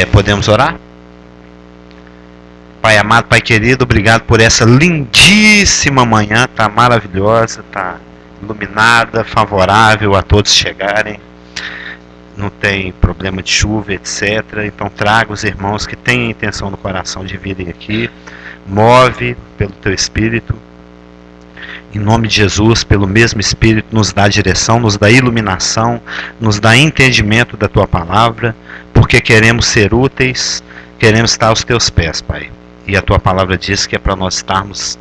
Podemos orar? Pai amado, Pai querido, obrigado por essa lindíssima manhã, tá maravilhosa, tá iluminada, favorável a todos chegarem, não tem problema de chuva, etc. Então traga os irmãos que têm a intenção no coração de virem aqui, move pelo teu Espírito, em nome de Jesus, pelo mesmo Espírito, nos dá direção, nos dá iluminação, nos dá entendimento da tua palavra, porque queremos ser úteis, queremos estar aos teus pés, Pai. E a tua palavra diz que é para nós estarmos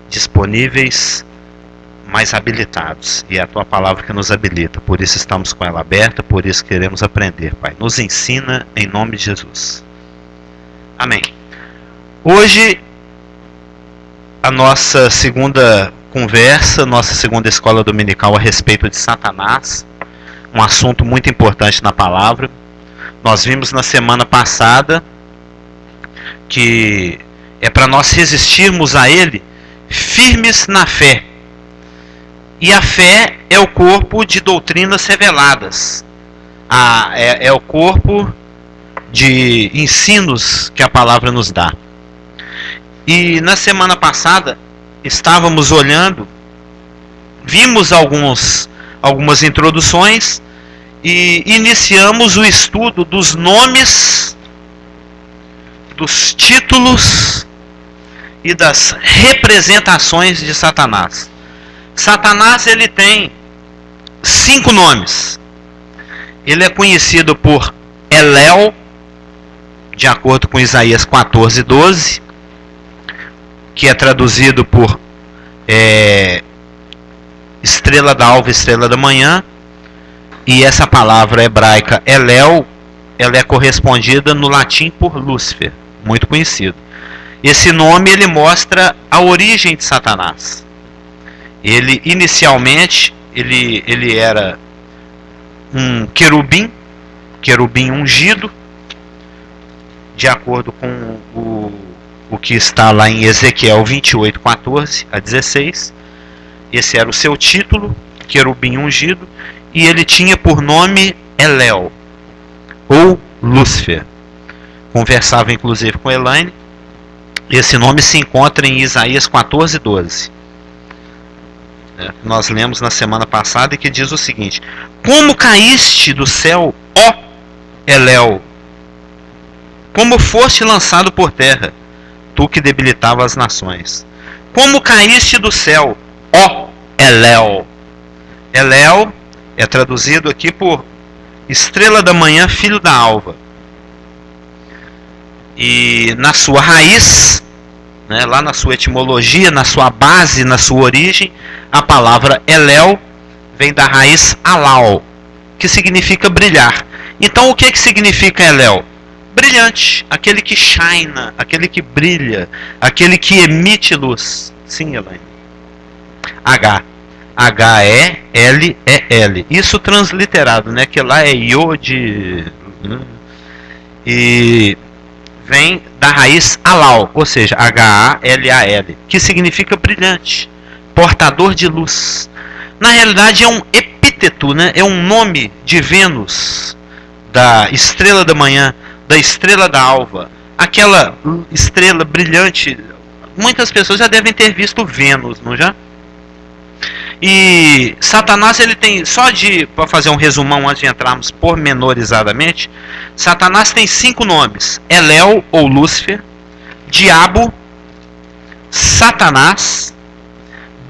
disponíveis, mais habilitados. E é a tua palavra que nos habilita. Por isso estamos com ela aberta, por isso queremos aprender, Pai. Nos ensina em nome de Jesus. Amém. Hoje, a nossa segunda conversa, nossa segunda escola dominical a respeito de Satanás. Um assunto muito importante na palavra. Nós vimos na semana passada que é para nós resistirmos a ele firmes na fé. E a fé é o corpo de doutrinas reveladas. É o corpo de ensinos que a palavra nos dá. E na semana passada estávamos olhando, vimos algumas introduções e iniciamos o estudo dos nomes, dos títulos e das representações de Satanás. Satanás, ele tem 5 nomes. Ele é conhecido por Elel, de acordo com Isaías 14:12, que é traduzido por estrela da alva, estrela da manhã. E essa palavra hebraica Elel, ela é correspondida no latim por Lúcifer, muito conhecido. Esse nome ele mostra a origem de Satanás. Ele inicialmente ele era um querubim ungido, de acordo com o que está lá em Ezequiel 28:14-16. Esse era o seu título, querubim ungido, e ele tinha por nome Elel, ou Lúcifer. Conversava inclusive com Elaine. Esse nome se encontra em Isaías 14:12. Nós lemos na semana passada, e que diz o seguinte: como caíste do céu, ó Elel, como foste lançado por terra, tu que debilitava as nações. Como caíste do céu, ó Elel. Elel é traduzido aqui por estrela da manhã, filho da alva. E na sua raiz, lá na sua etimologia, na sua base, na sua origem, a palavra Elel vem da raiz Alal, que significa brilhar. Então o que significa Elel? Brilhante, aquele que shina, aquele que brilha, aquele que emite luz. Sim, Elaine. H-E-L-E-L. Isso transliterado, que lá é Yod. E vem da raiz Alal, ou seja, H-A-L-A-L, que significa brilhante, portador de luz. Na realidade é um epíteto, é um nome de Vênus, da estrela da manhã, da estrela da alva, aquela estrela brilhante. Muitas pessoas já devem ter visto Vênus, não já? E Satanás, ele tem, para fazer um resumão antes de entrarmos pormenorizadamente, Satanás tem 5 nomes: Elel ou Lúcifer, Diabo, Satanás,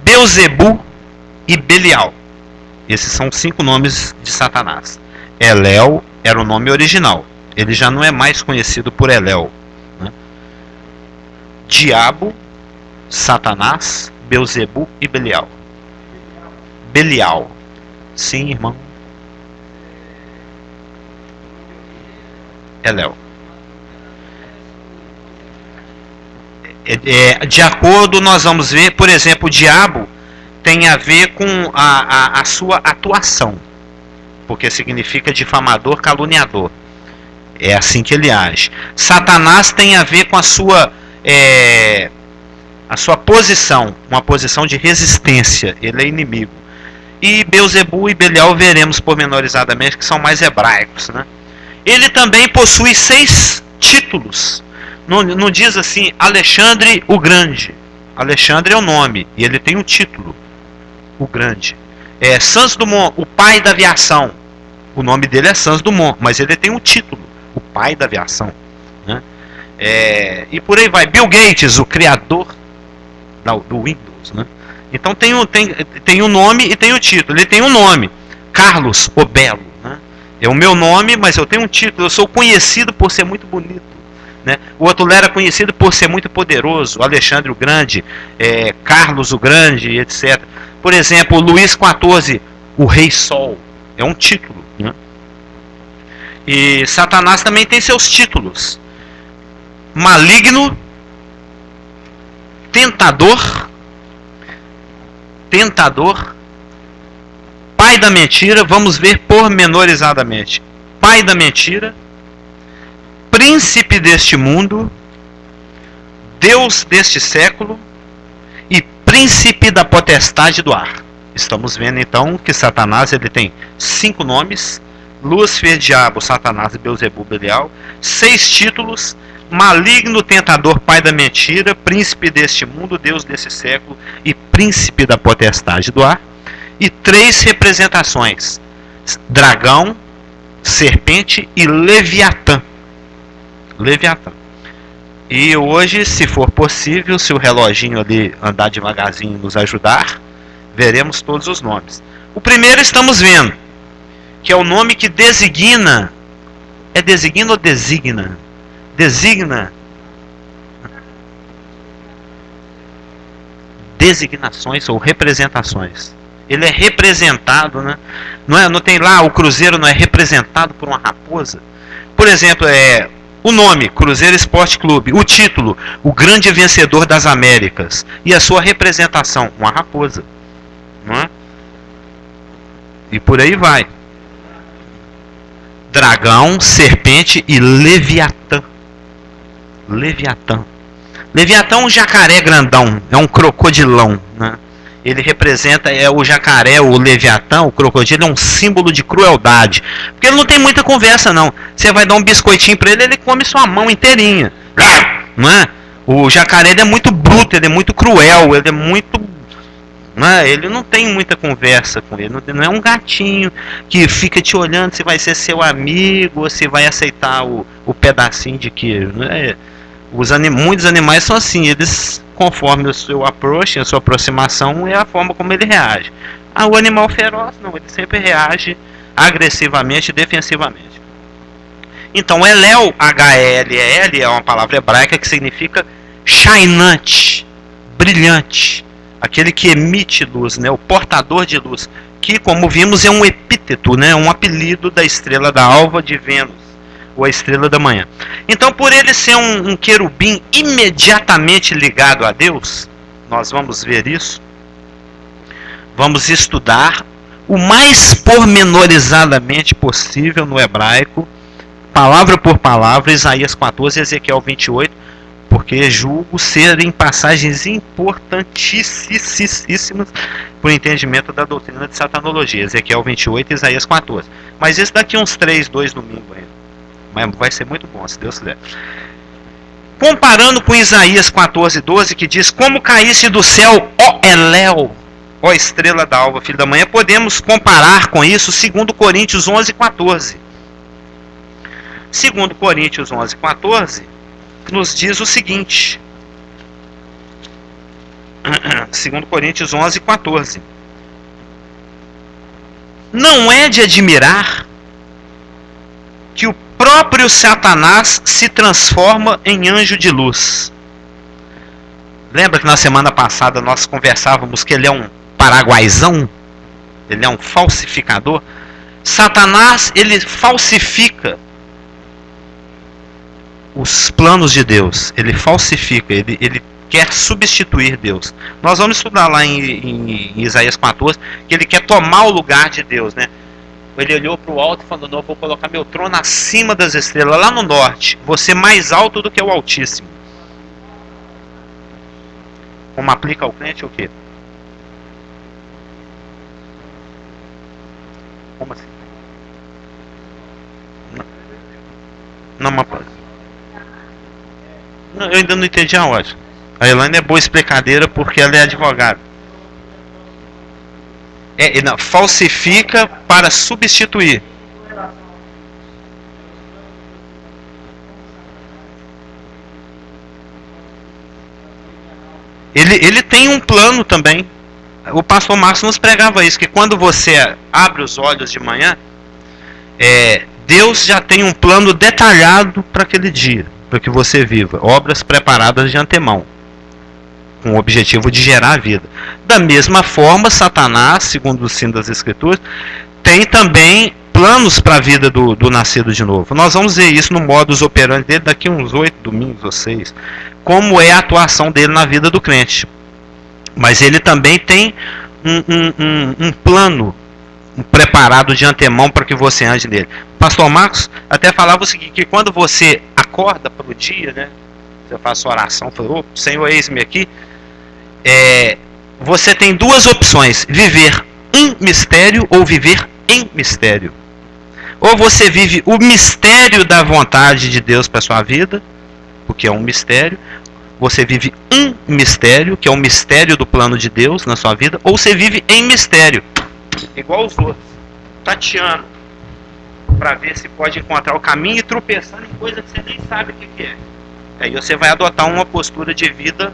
Beuzebu e Belial. Esses são 5 nomes de Satanás. Elel era o nome original, ele já não é mais conhecido por Elel. Diabo, Satanás, Beuzebu e Belial. Belial. Sim, irmão. Elel. De acordo, nós vamos ver, por exemplo, o diabo tem a ver com a sua atuação, porque significa difamador, caluniador. É assim que ele age. Satanás tem a ver com a sua posição, uma posição de resistência. Ele é inimigo. E Beuzebu e Belial veremos pormenorizadamente, que são mais hebraicos, Ele também possui 6 títulos. Não diz assim, Alexandre o Grande. Alexandre é o nome, e ele tem um título, o Grande. Santos Dumont, o pai da aviação. O nome dele é Santos Dumont, mas ele tem um título, o pai da aviação. Né? E por aí vai. Bill Gates, o criador do Windows. Né? Então tem um nome e tem o título. Ele tem um nome, Carlos o Belo. Né? É o meu nome, mas eu tenho um título. Eu sou conhecido por ser muito bonito. Né? O outro lá era conhecido por ser muito poderoso, Alexandre o Grande, Carlos o Grande, etc. Por exemplo, Luís XIV, o Rei Sol, é um título. Né? E Satanás também tem seus títulos: maligno, tentador, pai da mentira. Vamos ver pormenorizadamente: pai da mentira, príncipe deste mundo, Deus deste século e príncipe da potestade do ar. Estamos vendo então que Satanás ele tem 5 nomes: Lúcifer, Diabo, Satanás, Beelzebub, Belial, 6 títulos: maligno, tentador, pai da mentira, príncipe deste mundo, Deus desse século e príncipe da potestade do ar, e 3 representações: dragão, serpente e Leviatã. E hoje, se for possível, se o reloginho ali andar devagarzinho e nos ajudar, veremos todos os nomes. O primeiro estamos vendo, que é o nome que designa. É designa ou designa? Designa. Designações ou representações. Ele é representado, né? Não tem lá, o Cruzeiro não é representado por uma raposa? Por exemplo, o nome, Cruzeiro Esporte Clube. O título, o grande vencedor das Américas. E a sua representação, uma raposa. Não é? E por aí vai. Dragão, serpente e Leviatã. Leviatã é um jacaré grandão. É um crocodilão. Né? Ele representa o jacaré, o Leviatã, o crocodilo, é um símbolo de crueldade. Porque ele não tem muita conversa, não. Você vai dar um biscoitinho para ele, ele come sua mão inteirinha. Não é? O jacaré ele é muito bruto, ele é muito cruel, ele é muito... Não é? Ele não tem muita conversa com ele. Não é um gatinho que fica te olhando se vai ser seu amigo ou se vai aceitar o pedacinho de queijo. Não é? Muitos animais são assim, eles, conforme o seu approach, a sua aproximação, é a forma como ele reage. O animal feroz, não, ele sempre reage agressivamente e defensivamente. Então, Elel, H-E-L-E-L, é uma palavra hebraica que significa shinante, brilhante, aquele que emite luz, né, o portador de luz, que, como vimos, é um epíteto, né, um apelido da estrela da alva de Vênus, ou a estrela da manhã. Então, por ele ser um querubim imediatamente ligado a Deus, nós vamos ver isso, vamos estudar o mais pormenorizadamente possível no hebraico, palavra por palavra, Isaías 14 e Ezequiel 28, porque julgo serem passagens importantíssimas para o entendimento da doutrina de satanologia, Ezequiel 28 e Isaías 14. Mas isso daqui uns 2 domingos ainda. Mas vai ser muito bom, se Deus quiser. Comparando com Isaías 14, 12, que diz: como caísse do céu, ó Elel, ó estrela da alva, filho da manhã, podemos comparar com isso 2 Coríntios 11, 14. 2 Coríntios 11, 14 nos diz o seguinte. 2 Coríntios 11, 14. Não é de admirar que o próprio Satanás se transforma em anjo de luz. Lembra que na semana passada nós conversávamos que ele é um paraguaizão? Ele é um falsificador? Satanás, ele falsifica os planos de Deus. Ele falsifica, ele quer substituir Deus. Nós vamos estudar lá em Isaías 14 que ele quer tomar o lugar de Deus, né? Ele olhou para o alto e falou: não, vou colocar meu trono acima das estrelas, lá no norte, vou ser mais alto do que o Altíssimo. Como aplica ao crente o quê? Como assim? Não, mas... Não, eu ainda não entendi a ótica. A Elaine é boa explicadeira porque ela é advogada. Não, falsifica para substituir. Ele tem um plano também. O pastor Marcos nos pregava isso, que quando você abre os olhos de manhã, Deus já tem um plano detalhado para aquele dia, para que você viva. Obras preparadas de antemão, com o objetivo de gerar a vida. Da mesma forma, Satanás, segundo o ensino das Escrituras, tem também planos para a vida do nascido de novo. Nós vamos ver isso no modus operandi dele daqui uns 8 domingos ou 6. Como é a atuação dele na vida do crente. Mas ele também tem um plano preparado de antemão para que você ande nele. Pastor Marcos até falava o seguinte, que quando você acorda para o dia, né, você faz sua oração, fala, Senhor, eis-me aqui, você tem duas opções, viver em mistério ou viver em mistério. Ou você vive o mistério da vontade de Deus para a sua vida, porque é um mistério, você vive um mistério, que é o mistério do plano de Deus na sua vida, ou você vive em mistério, igual os outros, tateando, para ver se pode encontrar o caminho e tropeçando em coisa que você nem sabe o que é. Aí você vai adotar uma postura de vida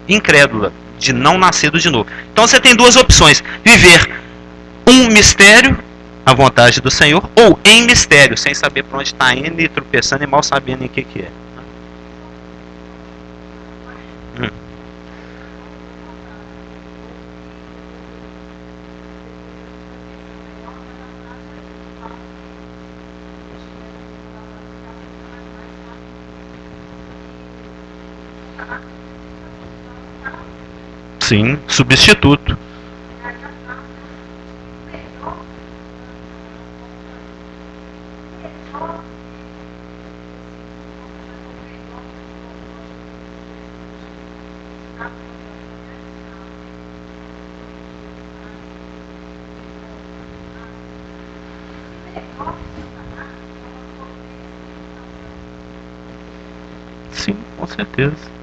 incrédula, de não nascido de novo. Então você tem duas opções, viver um mistério, a vontade do Senhor, ou em mistério, sem saber para onde está indo e tropeçando e mal sabendo em que é. Sim, substituto. Sim, com certeza.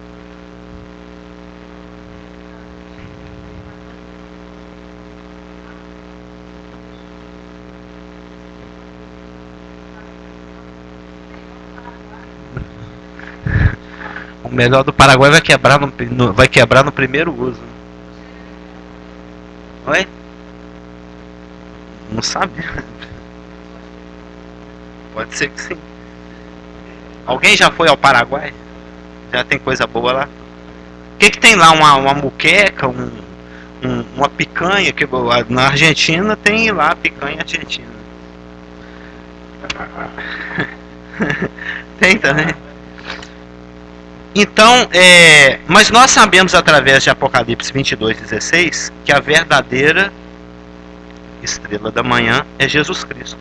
O melhor do Paraguai vai quebrar no primeiro uso. Oi? Não sabe? Pode ser que sim. Alguém já foi ao Paraguai? Já tem coisa boa lá? O que tem lá? Uma muqueca, uma picanha? Que na Argentina tem lá a picanha argentina. Tem também. Então, mas nós sabemos através de Apocalipse 22:16 que a verdadeira estrela da manhã é Jesus Cristo.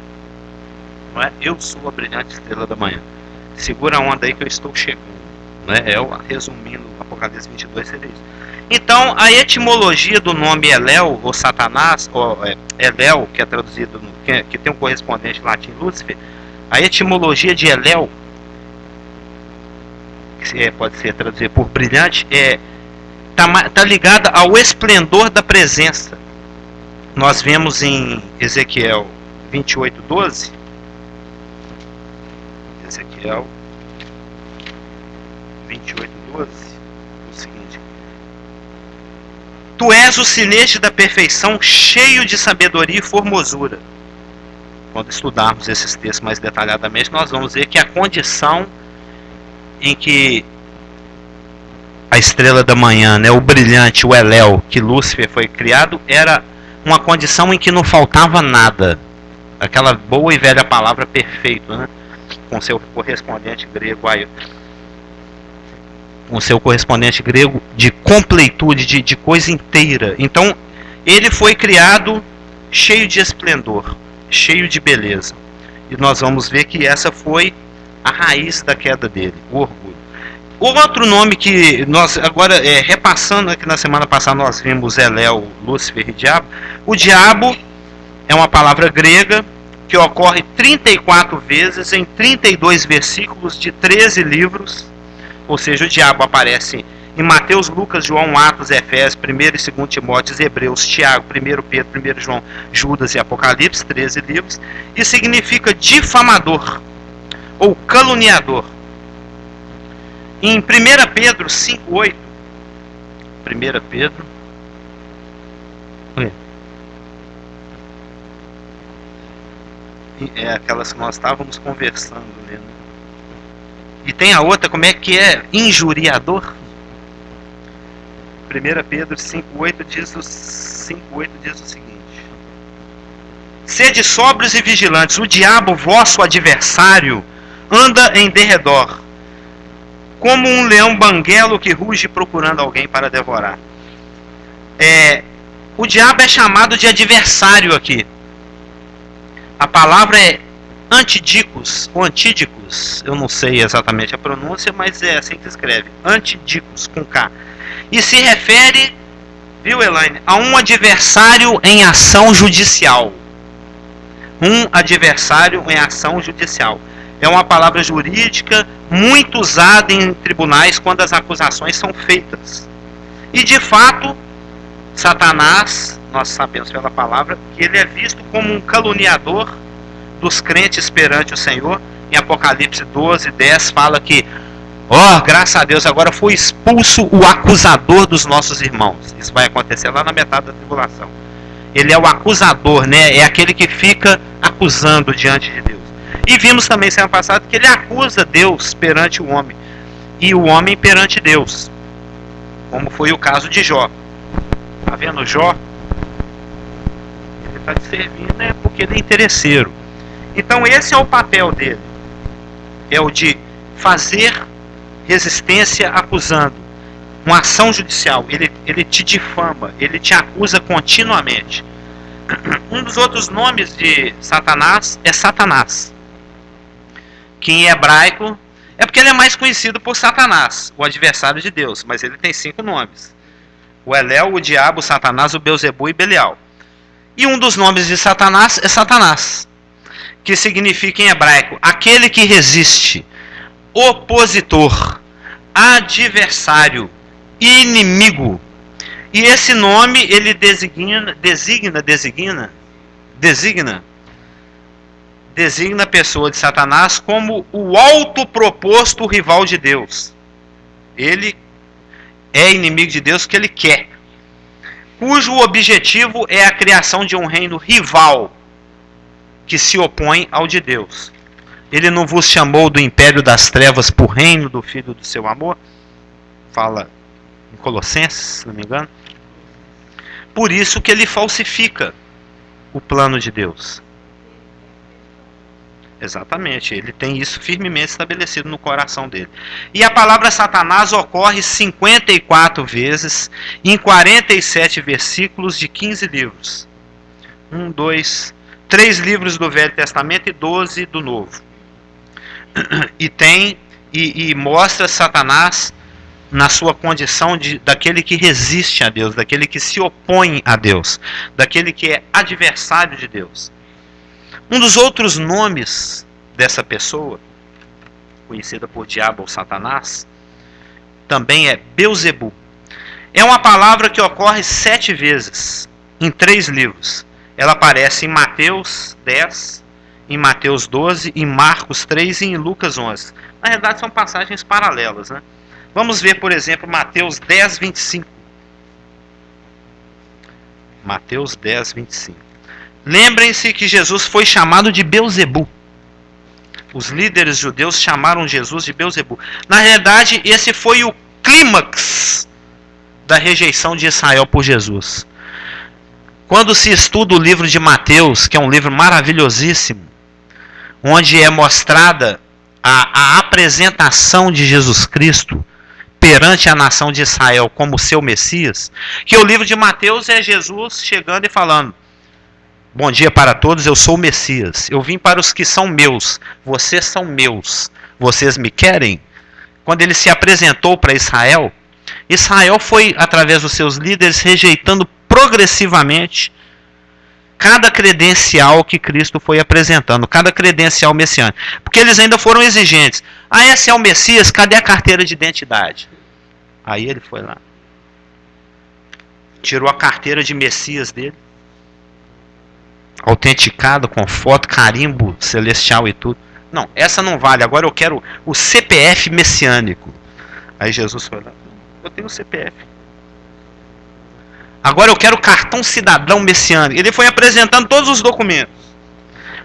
Não é? Eu sou a brilhante estrela da manhã. Segura a onda aí que eu estou chegando. Não é? Resumindo, Apocalipse 22 seria isso. Então, a etimologia do nome Elel, ou Satanás, ou Elel, que é traduzido, que tem um correspondente latim Lúcifer, a etimologia de Elel, que pode ser traduzido por brilhante, está ligada ao esplendor da presença. Nós vemos em Ezequiel 28:12, Ezequiel 28:12, o seguinte: Tu és o sinete da perfeição, cheio de sabedoria e formosura. Quando estudarmos esses textos mais detalhadamente, nós vamos ver que a condição em que a estrela da manhã, né, o brilhante, o Elel, que Lúcifer foi criado, era uma condição em que não faltava nada. Aquela boa e velha palavra perfeito, né, com seu correspondente grego, de completude, de coisa inteira. Então, ele foi criado cheio de esplendor, cheio de beleza. E nós vamos ver que essa foi a raiz da queda dele, o orgulho. O outro nome que nós, agora repassando aqui na semana passada, nós vimos Elel, Lúcifer e Diabo. O diabo é uma palavra grega, que ocorre 34 vezes em 32 versículos de 13 livros, ou seja, o diabo aparece em Mateus, Lucas, João, Atos, Efésios, 1 e 2 Timóteos, Hebreus, Tiago, 1 Pedro, 1 João, Judas e Apocalipse, 13 livros, e significa difamador ou caluniador. Em 1 Pedro 5,8, 1 Pedro, é aquelas que nós estávamos conversando, né? E tem a outra, como é que é? Injuriador. 1 Pedro 5,8 diz o seguinte: sede sóbrios e vigilantes, o diabo, vosso adversário, anda em derredor, como um leão banguelo que ruge procurando alguém para devorar. O diabo é chamado de adversário aqui. A palavra é antidicos, ou antídicos, eu não sei exatamente a pronúncia, mas é assim que se escreve, antidicos, com K. E se refere, viu, Elaine, a um adversário em ação judicial. Um adversário em ação judicial. É uma palavra jurídica muito usada em tribunais quando as acusações são feitas. E de fato, Satanás, nós sabemos pela palavra, que ele é visto como um caluniador dos crentes perante o Senhor. Em Apocalipse 12:10 fala que, graças a Deus, agora foi expulso o acusador dos nossos irmãos. Isso vai acontecer lá na metade da tribulação. Ele é o acusador, né? É aquele que fica acusando diante de Deus. E vimos também semana passada que ele acusa Deus perante o homem e o homem perante Deus, como foi o caso de Jó. Está vendo Jó? Ele está te servindo, né? Porque ele é interesseiro. Então esse é o papel dele. É o de fazer resistência acusando. Uma ação judicial. Ele te difama. Ele te acusa continuamente. Um dos outros nomes de Satanás é Satanás. Que em hebraico é porque ele é mais conhecido por Satanás, o adversário de Deus. Mas ele tem 5 nomes. O Elel, o diabo, o Satanás, o Beuzebu e Belial. E um dos nomes de Satanás é Satanás, que significa em hebraico aquele que resiste, opositor, adversário, inimigo. E esse nome ele designa a pessoa de Satanás como o autoproposto rival de Deus. Ele é inimigo de Deus que ele quer, cujo objetivo é a criação de um reino rival que se opõe ao de Deus. Ele não vos chamou do império das trevas por reino do Filho do seu amor? Fala em Colossenses, se não me engano. Por isso que ele falsifica o plano de Deus. Exatamente, ele tem isso firmemente estabelecido no coração dele. E a palavra Satanás ocorre 54 vezes em 47 versículos de 15 livros. 3 livros do Velho Testamento e 12 do Novo. E mostra Satanás na sua condição daquele que resiste a Deus, daquele que se opõe a Deus, daquele que é adversário de Deus. Um dos outros nomes dessa pessoa, conhecida por diabo ou Satanás, também é Beuzebu. É uma palavra que ocorre 7 vezes em 3 livros. Ela aparece em Mateus 10, em Mateus 12, em Marcos 3 e em Lucas 11. Na verdade são passagens paralelas, né? Vamos ver, por exemplo, Mateus 10, 25. Mateus 10, 25. Lembrem-se que Jesus foi chamado de Beuzebu. Os líderes judeus chamaram Jesus de Beuzebu. Na realidade, esse foi o clímax da rejeição de Israel por Jesus. Quando se estuda o livro de Mateus, que é um livro maravilhosíssimo, onde é mostrada a apresentação de Jesus Cristo perante a nação de Israel como seu Messias, que o livro de Mateus é Jesus chegando e falando: bom dia para todos, eu sou o Messias. Eu vim para os que são meus. Vocês são meus. Vocês me querem? Quando ele se apresentou para Israel, Israel foi, através dos seus líderes, rejeitando progressivamente cada credencial que Cristo foi apresentando, cada credencial messiânico. Porque eles ainda foram exigentes. Ah, esse é o Messias, cadê a carteira de identidade? Aí ele foi lá, tirou a carteira de Messias dele, autenticado com foto, carimbo celestial e tudo. Não, essa não vale, agora eu quero o CPF messiânico. Aí Jesus foi lá, eu tenho o CPF. Agora eu quero o cartão cidadão messiânico. Ele foi apresentando todos os documentos.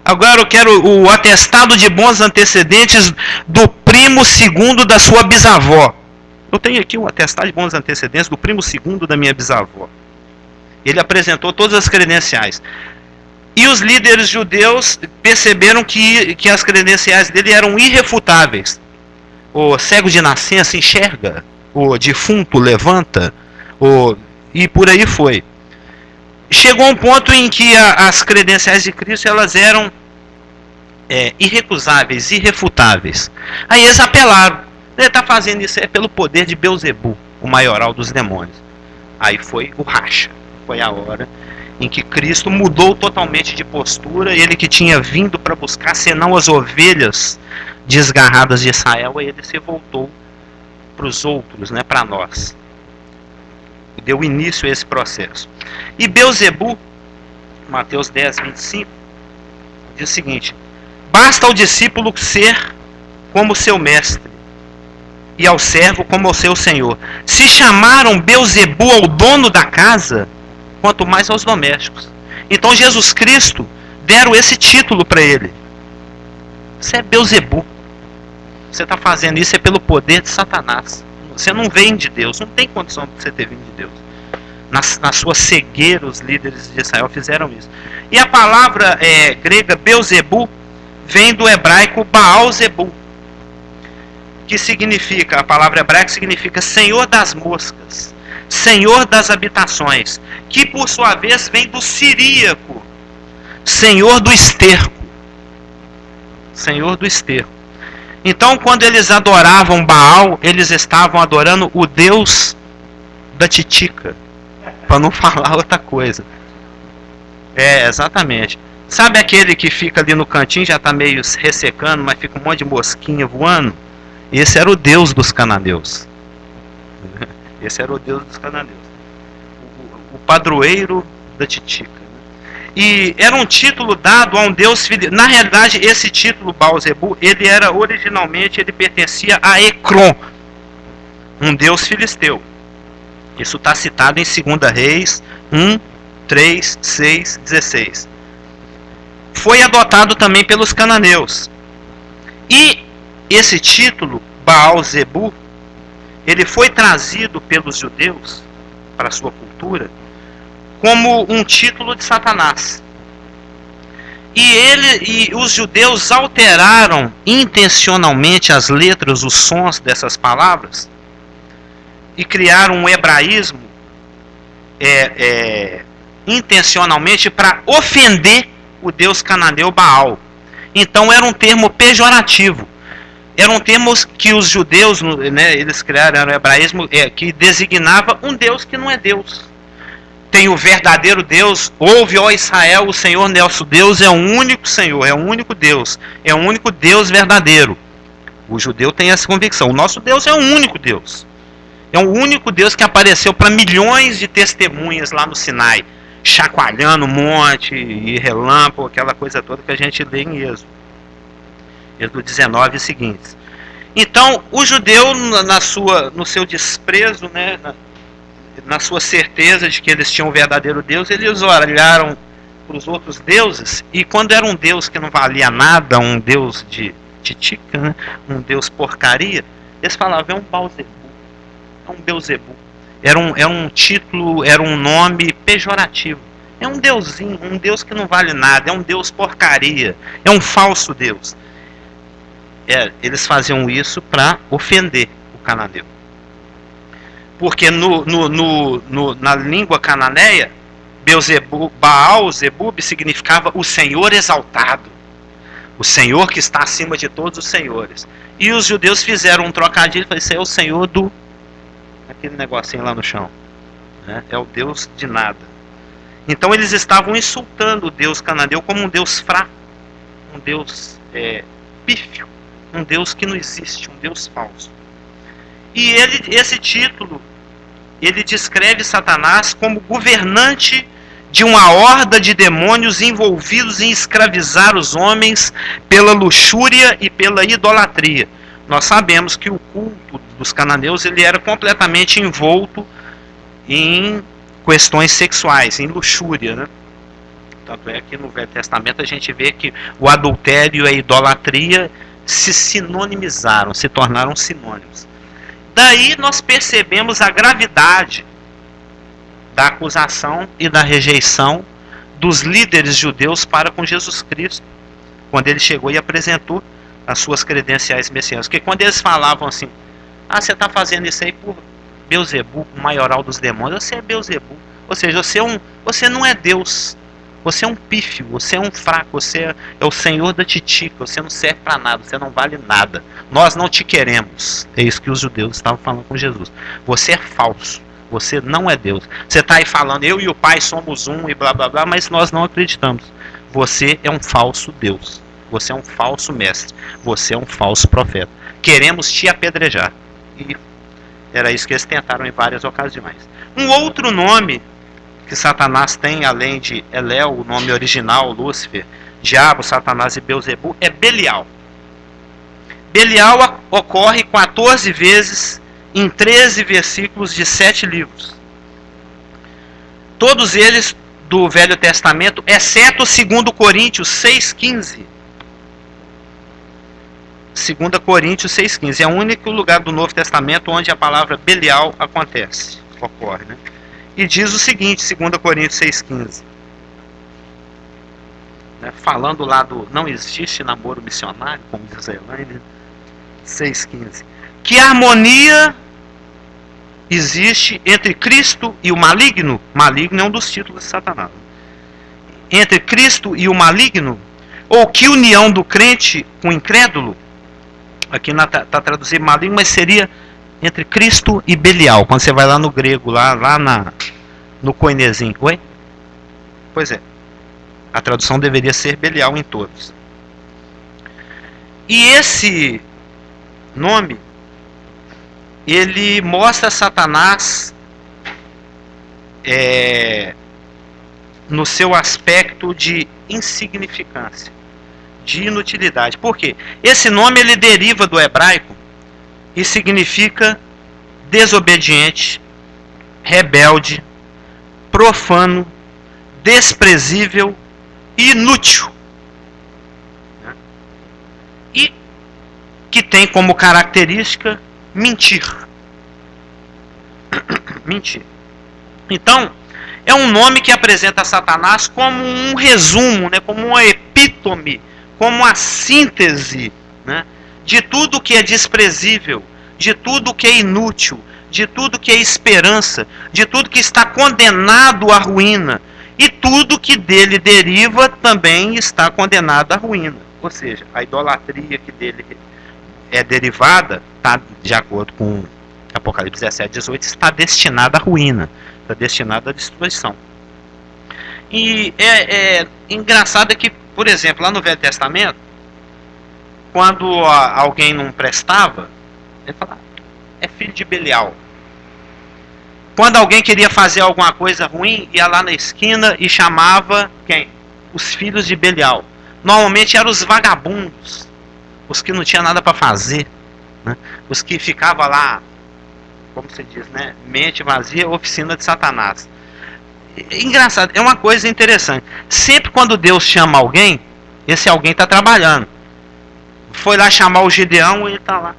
Agora eu quero o atestado de bons antecedentes do primo segundo da sua bisavó. Eu tenho aqui o atestado de bons antecedentes do primo segundo da minha bisavó. Ele apresentou todas as credenciais. E os líderes judeus perceberam que as credenciais dele eram irrefutáveis. O cego de nascença enxerga, o defunto levanta, e por aí foi. Chegou um ponto em que as credenciais de Cristo elas eram irrecusáveis, irrefutáveis. Aí eles apelaram. Ele está fazendo isso pelo poder de Belzebu, o maioral dos demônios. Aí foi o racha. Foi a hora em que Cristo mudou totalmente de postura. Ele que tinha vindo para buscar, senão as ovelhas desgarradas de Israel, ele se voltou para os outros, né, para nós. Deu início a esse processo. E Belzebu, Mateus 10, 25, diz o seguinte: basta ao discípulo ser como seu mestre, e ao servo como ao seu senhor. Se chamaram Belzebu ao dono da casa, quanto mais aos domésticos. Então Jesus Cristo deram esse título para ele. Você é Belzebu. Você está fazendo isso pelo poder de Satanás. Você não vem de Deus. Não tem condição de você ter vindo de Deus. Na sua cegueira, os líderes de Israel fizeram isso. E a palavra grega Belzebu vem do hebraico Baal-zebu, que significa, a palavra hebraica significa Senhor das moscas, Senhor das habitações, que por sua vez vem do siríaco, Senhor do esterco. Senhor do esterco. Então, quando eles adoravam Baal, eles estavam adorando o Deus da titica, para não falar outra coisa. Exatamente. Sabe aquele que fica ali no cantinho, já está meio ressecando, mas fica um monte de mosquinha voando? Esse era o Deus dos cananeus. Esse era o Deus dos cananeus. O padroeiro da titica. E era um título dado a um Deus filisteu. Na realidade, esse título, Baal-zebu, ele era originalmente, ele pertencia a Ecrom, um Deus filisteu. Isso está citado em 2 Reis 1, 3, 6, 16. Foi adotado também pelos cananeus. E esse título, Baal-zebu, ele foi trazido pelos judeus para a sua cultura como um título de Satanás. E os judeus alteraram intencionalmente as letras, os sons dessas palavras e criaram um hebraísmo intencionalmente para ofender o deus cananeu Baal. Então era um termo pejorativo. Eram termos que os judeus, né, eles criaram, era o hebraísmo, que designava um Deus que não é Deus. Tem o verdadeiro Deus, ouve, ó Israel, o Senhor nosso Deus é o único Senhor, é o único Deus, é o único Deus verdadeiro. O judeu tem essa convicção, o nosso Deus é o único Deus. É o único Deus que apareceu para milhões de testemunhas lá no Sinai, chacoalhando um monte, e relâmpago, aquela coisa toda que a gente lê em Êxodo. Êxodo 19 e seguintes. Então, o judeu, no seu desprezo, né, na sua certeza de que eles tinham um verdadeiro Deus, eles olharam para os outros deuses, e quando era um Deus que não valia nada, um Deus de titica, né, um Deus porcaria, eles falavam, é um Baal-zebu, é um Belzebu. Era um título, era um nome pejorativo. É um deusinho, um Deus que não vale nada, é um Deus porcaria, é um falso Deus. Eles faziam isso para ofender o cananeu. Porque na língua cananeia, Baal-zebub significava o Senhor exaltado. O Senhor que está acima de todos os senhores. E os judeus fizeram um trocadilho e falaram, esse é o Senhor aquele negocinho lá no chão. Né? É o Deus de nada. Então eles estavam insultando o Deus cananeu como um Deus fraco, um Deus pífio, um Deus que não existe, um Deus falso. E esse título, ele descreve Satanás como governante de uma horda de demônios envolvidos em escravizar os homens pela luxúria e pela idolatria. Nós sabemos que o culto dos cananeus ele era completamente envolto em questões sexuais, em luxúria, né? Tanto é que no Velho Testamento a gente vê que o adultério e a idolatria se sinonimizaram, se tornaram sinônimos. Daí nós percebemos a gravidade da acusação e da rejeição dos líderes judeus para com Jesus Cristo, quando ele chegou e apresentou as suas credenciais messiânicas. Porque quando eles falavam assim, você está fazendo isso aí por Belzebu, o maioral dos demônios, você é Belzebu. Ou seja, você não é Deus, você é um pífio, você é um fraco, você é o senhor da titica, você não serve para nada, você não vale nada. Nós não te queremos. É isso que os judeus estavam falando com Jesus. Você é falso, você não é Deus. Você está aí falando, eu e o Pai somos um e blá blá blá, mas nós não acreditamos. Você é um falso Deus, você é um falso mestre, você é um falso profeta. Queremos te apedrejar. E era isso que eles tentaram em várias ocasiões. Um outro nome que Satanás tem, além de Elel, o nome original, Lúcifer, Diabo, Satanás e Belzebu, é Belial. Belial ocorre 14 vezes em 13 versículos de 7 livros. Todos eles do Velho Testamento, exceto 2 Coríntios 6,15. 2 Coríntios 6,15. É o único lugar do Novo Testamento onde a palavra Belial ocorre, né? E diz o seguinte, 2 Coríntios 6,15. Falando lá do não existe namoro missionário, como diz a Elaine, 6,15. Que harmonia existe entre Cristo e o maligno? Maligno é um dos títulos de Satanás. Entre Cristo e o maligno? Ou que união do crente com o incrédulo? Aqui está traduzido maligno, mas seria entre Cristo e Belial. Quando você vai lá no grego, lá no koinesim. Oi? Pois é. A tradução deveria ser Belial em todos. E esse nome, ele mostra Satanás no seu aspecto de insignificância, de inutilidade. Por quê? Esse nome ele deriva do hebraico e significa desobediente, rebelde, profano, desprezível e inútil. E que tem como característica mentir. Mentir. Então, é um nome que apresenta Satanás como um resumo, né, como uma epítome, como uma síntese, né, de tudo que é desprezível, de tudo que é inútil, de tudo que é esperança, de tudo que está condenado à ruína. E tudo que dele deriva também está condenado à ruína. Ou seja, a idolatria que dele é derivada, tá, de acordo com Apocalipse 17, 18, está destinada à ruína, está destinada à destruição. E é engraçado que, por exemplo, lá no Velho Testamento, quando alguém não prestava, ele falava, é filho de Belial. Quando alguém queria fazer alguma coisa ruim, ia lá na esquina e chamava quem? Os filhos de Belial. Normalmente eram os vagabundos, os que não tinham nada para fazer, né? Os que ficavam lá, como se diz, né? Mente vazia, oficina de Satanás. Engraçado, é uma coisa interessante. Sempre quando Deus chama alguém, esse alguém está trabalhando. Foi lá chamar o Gideão, ele está lá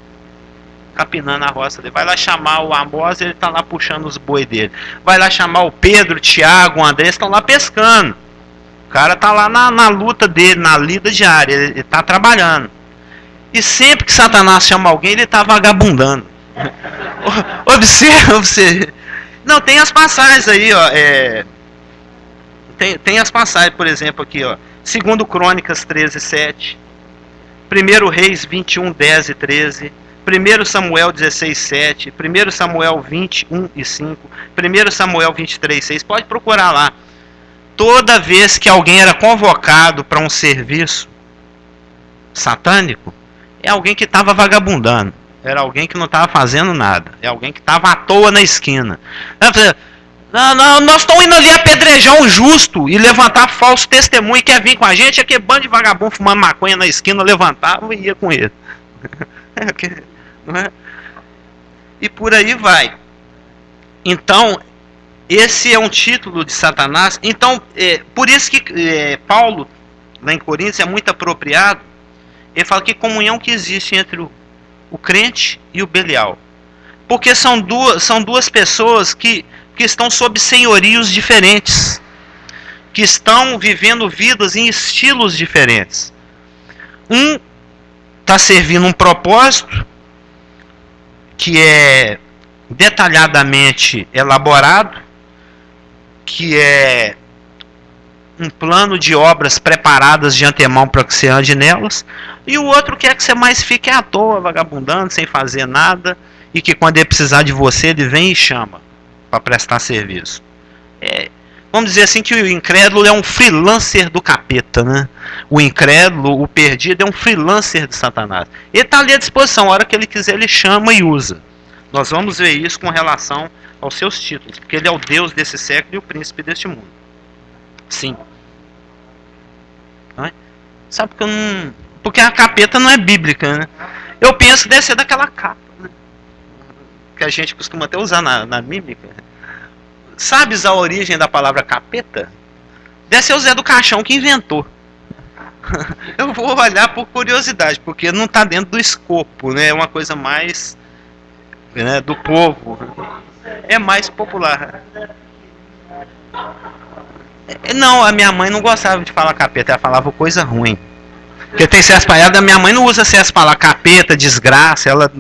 capinando a roça dele. Vai lá chamar o Amós, ele está lá puxando os boi dele. Vai lá chamar o Pedro, o Tiago, o André, estão lá pescando. O cara está lá na luta dele, na lida diária, ele está trabalhando. E sempre que Satanás chama alguém, ele está vagabundando. Observa você. Não, tem as passagens aí, ó. Tem as passagens, por exemplo, aqui, ó. 2 Crônicas 13, 7. 1 Reis 21, 10 e 13. 1 Samuel 16, 7. 1 Samuel 21 e 5. 1 Samuel 23, 6. Pode procurar lá. toda vez que alguém era convocado para um serviço satânico, é alguém que estava vagabundando. Era alguém que não estava fazendo nada. É alguém que estava à toa na esquina. Não, nós estamos indo ali apedrejar um justo e levantar falso testemunho. Quer vir com a gente? Aquele bando de vagabundo fumando maconha na esquina, levantava e ia com ele. Não é? E por aí vai. Então, esse é um título de Satanás. Então, por isso que Paulo, lá em Coríntios, é muito apropriado. Ele fala que comunhão que existe entre o crente e o Belial. Porque são duas pessoas que estão sob senhorios diferentes. Que estão vivendo vidas em estilos diferentes. Um está servindo um propósito que é detalhadamente elaborado, que é um plano de obras preparadas de antemão para que você ande nelas, e o outro quer que você mais fique à toa, vagabundando, sem fazer nada, e que quando ele precisar de você, ele vem e chama para prestar serviço. Vamos dizer assim que o incrédulo é um freelancer do capeta, né? O incrédulo, o perdido, é um freelancer de Satanás. Ele está ali à disposição, a hora que ele quiser ele chama e usa. Nós vamos ver isso com relação aos seus títulos, porque ele é o Deus desse século e o príncipe deste mundo. Sim. Não é? Sabe que eu não... Porque a capeta não é bíblica, né? Eu penso que deve ser daquela capa, né? Que a gente costuma até usar na mímica. Sabes a origem da palavra capeta? Deve ser o Zé do Caixão que inventou. Eu vou olhar por curiosidade, porque não está dentro do escopo, né? É uma coisa mais, né, do povo. É mais popular. Não, a minha mãe não gostava de falar capeta, ela falava coisa ruim. Porque tem certas palavras, a minha mãe não usa certas palavras, capeta, desgraça, ela...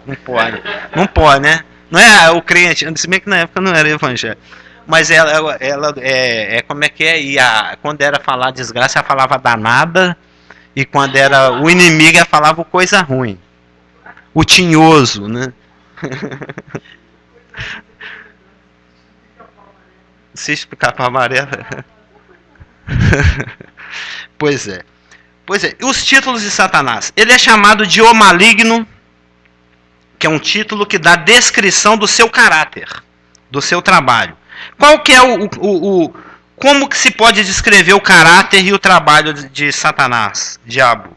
Não pode. Não pode, né? Não é o crente, se bem que na época não era evangelho. Mas ela como é que é? E quando era falar desgraça, ela falava danada. E quando era o inimigo, ela falava coisa ruim. O tinhoso, né? Se explicar para a amarela. Pois é. Os títulos de Satanás. Ele é chamado de O Maligno, que é um título que dá descrição do seu caráter, do seu trabalho. Qual que é como que se pode descrever o caráter e o trabalho de Satanás, diabo?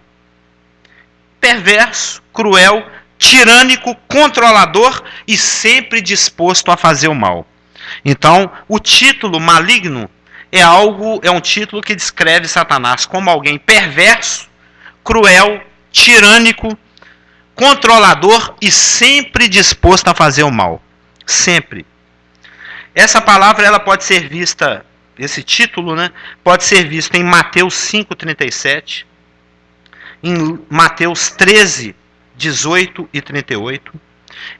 Perverso, cruel, tirânico, controlador e sempre disposto a fazer o mal. Então, o título maligno é um título que descreve Satanás como alguém perverso, cruel, tirânico, controlador e sempre disposto a fazer o mal. Sempre. Essa palavra ela pode ser vista, esse título, né, pode ser visto em Mateus 5:37, em Mateus 13, 18 e 38,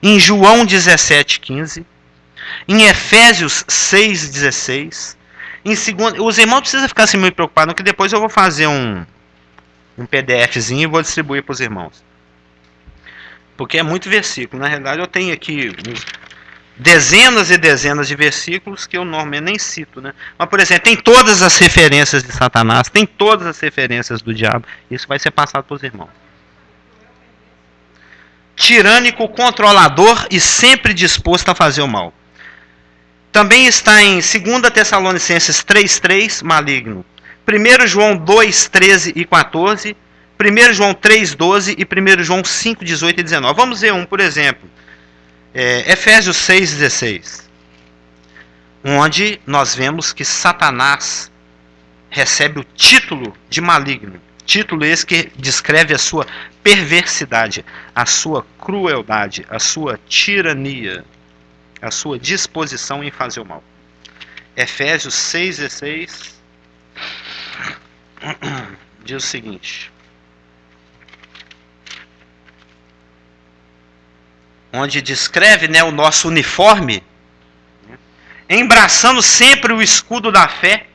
em João 17:15, em Efésios 6:16, em segundo, os irmãos precisam ficar assim muito preocupados, que depois eu vou fazer um PDFzinho e vou distribuir para os irmãos. Porque é muito versículo. Na realidade, eu tenho aqui dezenas e dezenas de versículos que eu normalmente nem cito, né? Mas, por exemplo, tem todas as referências de Satanás, tem todas as referências do diabo. Isso vai ser passado para os irmãos. Tirânico, controlador e sempre disposto a fazer o mal. Também está em 2 Tessalonicenses 3:3, maligno. 1 João 2:13 e 14. 1 João 3:12 e 1 João 5:18 e 19. Vamos ver um, por exemplo. Efésios 6:16. Onde nós vemos que Satanás recebe o título de maligno. Título esse que descreve a sua perversidade, a sua crueldade, a sua tirania, a sua disposição em fazer o mal. Efésios 6:16 diz o seguinte: onde descreve, né, o nosso uniforme, embraçando sempre o escudo da fé,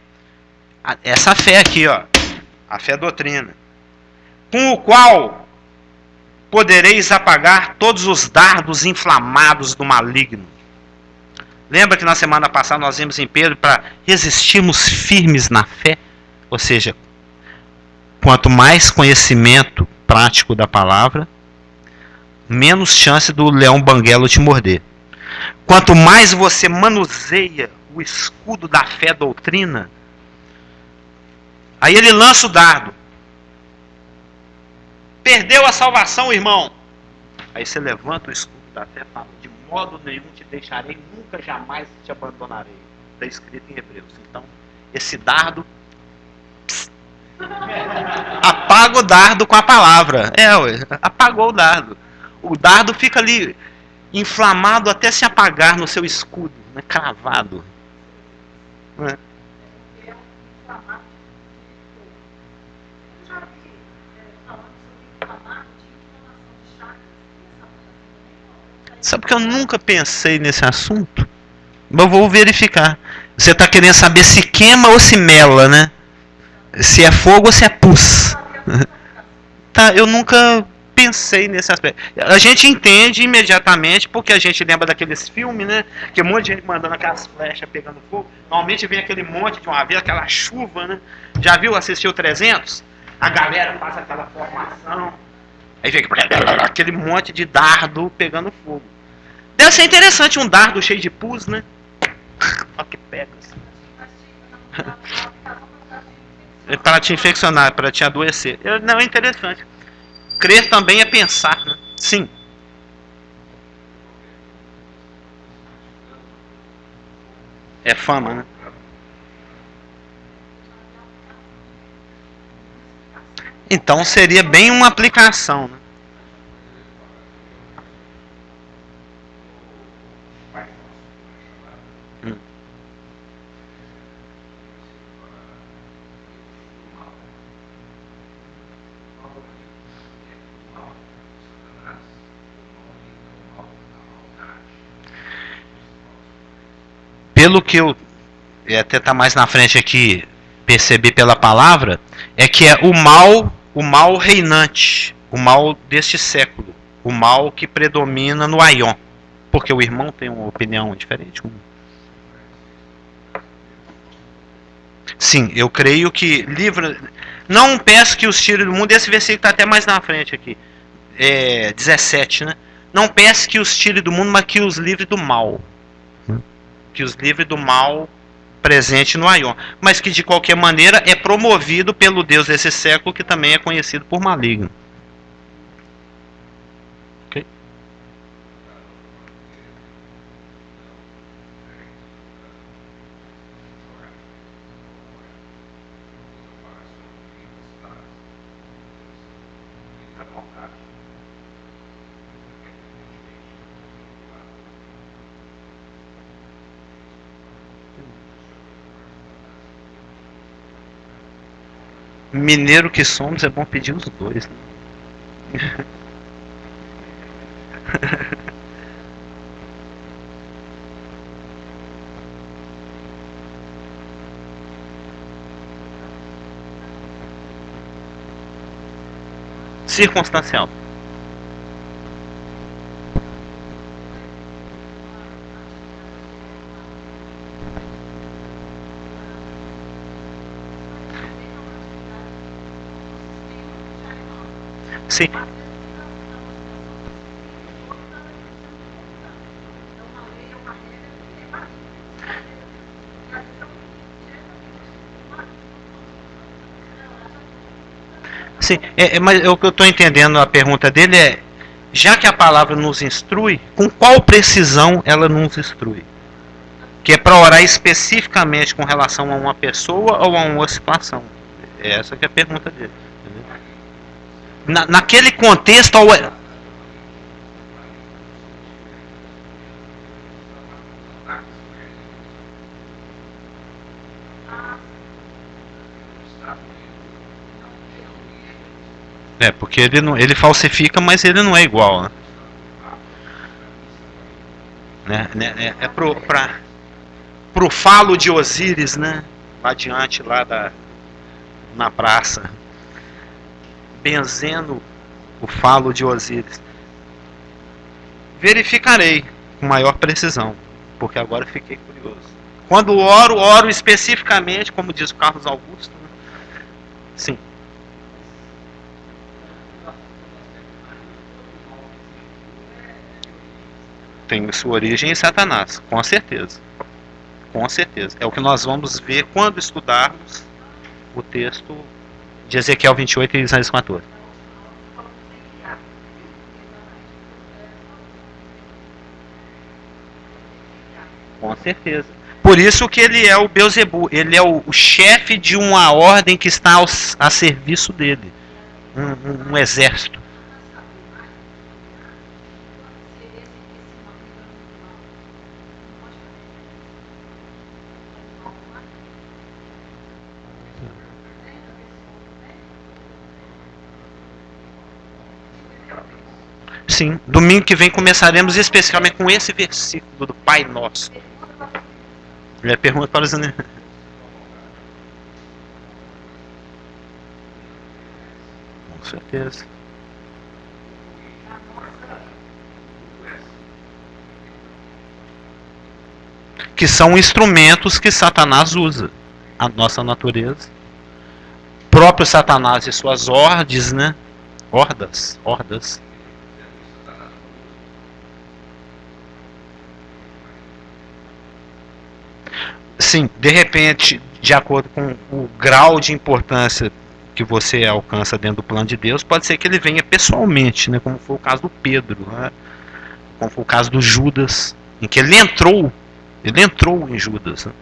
essa fé aqui, ó, a fé doutrina, com o qual podereis apagar todos os dardos inflamados do maligno. Lembra que na semana passada nós vimos em Pedro para resistirmos firmes na fé? Ou seja, quanto mais conhecimento prático da palavra, menos chance do leão banguelo te morder. Quanto mais você manuseia o escudo da fé doutrina, aí ele lança o dardo. Perdeu a salvação, irmão. Aí você levanta o escudo da fé e fala: de modo nenhum te deixarei, nunca jamais te abandonarei. Está escrito em Hebreus. Então, esse dardo, apaga o dardo com a palavra. Apagou o dardo. O dardo fica ali inflamado até se apagar no seu escudo, né, cravado. Né? Sabe que eu nunca pensei nesse assunto? Mas eu vou verificar. Você está querendo saber se queima ou se mela, né? Se é fogo ou se é pus. Tá, eu nunca pensei nesse aspecto. A gente entende imediatamente porque a gente lembra daqueles filmes, né? Que um monte de gente mandando aquelas flechas pegando fogo. Normalmente vem aquele monte de uma vez, aquela chuva, né? Já viu, assistiu 300? A galera faz aquela formação. Aí vem aquele monte de dardo pegando fogo. Deve ser interessante um dardo cheio de pus, né? Olha que pega. Para te infeccionar, para te adoecer. Não, é interessante. Crer também é pensar, né? Sim. É fama, né? Então seria bem uma aplicação, né? Pelo que eu até tá mais na frente aqui, percebi pela palavra, é que é o mal reinante, o mal deste século, o mal que predomina no Aion, porque o irmão tem uma opinião diferente. Sim, eu creio que livra, não peço que os tire do mundo, esse versículo está até mais na frente aqui, 17, né? Não peço que os tire do mundo, mas que os livre do mal. Que os livre do mal presente no Aion, mas que de qualquer maneira é promovido pelo Deus desse século, que também é conhecido por maligno. Ok? Mineiro que somos, é bom pedir os dois. Né? Circunstancial. Sim. Sim, mas o que eu estou entendendo a pergunta dele é, já que a palavra nos instrui, com qual precisão ela nos instrui? Que é para orar especificamente com relação a uma pessoa ou a uma situação? Essa que é a pergunta dele. Naquele contexto, porque ele falsifica, mas ele não é igual, né? É pro falo de Osíris, né? Lá adiante, na praça, benzendo o falo de Osíris. Verificarei com maior precisão, porque agora eu fiquei curioso. Quando oro especificamente, como diz o Carlos Augusto. Né? Sim. Tem sua origem em Satanás, com certeza. Com certeza. É o que nós vamos ver quando estudarmos o texto de Ezequiel 28 e Isaías 14. Com certeza. Por isso que ele é o Beuzebu, ele é o chefe de uma ordem que está a serviço dele. Um exército. Sim, domingo que vem começaremos especificamente com esse versículo do Pai Nosso. Ele pergunta para os anões. Com certeza. Que são instrumentos que Satanás usa. A nossa natureza. O próprio Satanás e suas hordas, né? Hordas. Sim, de repente, de acordo com o grau de importância que você alcança dentro do plano de Deus, pode ser que ele venha pessoalmente, né? Como foi o caso do Pedro, né? Como foi o caso do Judas, em que ele entrou em Judas, né?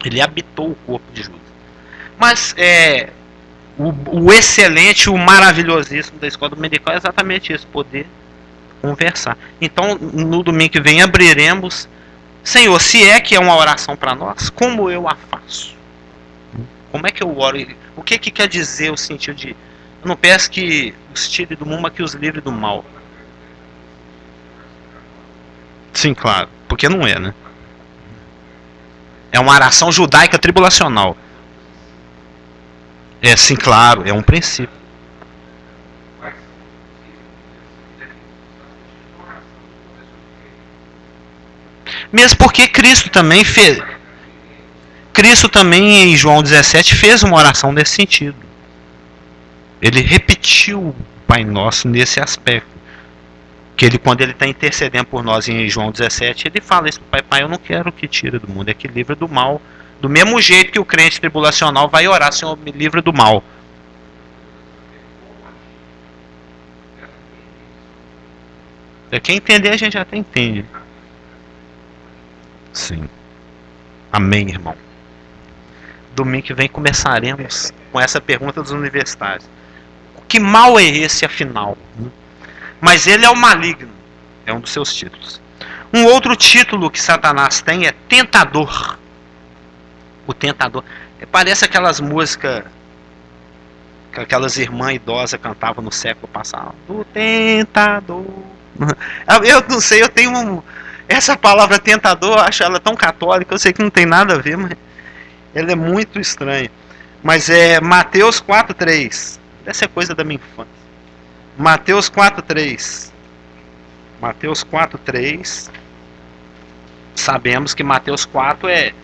Ele habitou o corpo de Judas. Mas o excelente, o maravilhosíssimo da escola dominical é exatamente isso, poder conversar. Então, no domingo que vem abriremos. Senhor, se é que é uma oração para nós, como eu a faço? Como é que eu oro? O que quer dizer o sentido de... Eu não peço que os tire do mundo, mas que os livre do mal. Sim, claro. Porque não é, né? É uma oração judaica tribulacional. É, sim, claro. É um princípio. Mesmo porque Cristo também fez... Cristo também, em João 17, fez uma oração nesse sentido. Ele repetiu o Pai Nosso nesse aspecto. Que ele, quando ele está intercedendo por nós em João 17, ele fala isso para o Pai: eu não quero que tire do mundo, é que livra do mal. Do mesmo jeito que o crente tribulacional vai orar: Senhor, me livra do mal. Quem entender, a gente até entende. Sim. Amém, irmão. Domingo que vem começaremos com essa pergunta dos universitários: que mal é esse, afinal? Mas ele é o maligno. É um dos seus títulos. Um outro título que Satanás tem é tentador. O tentador. Parece aquelas músicas que aquelas irmãs idosas cantavam no século passado. O tentador. Eu não sei, eu tenho essa palavra tentador, eu acho ela tão católica, eu sei que não tem nada a ver, mas ela é muito estranha. Mas é Mateus 4:3. Essa é coisa da minha infância. Mateus 4:3. Mateus 4:3. Sabemos que Mateus 4 é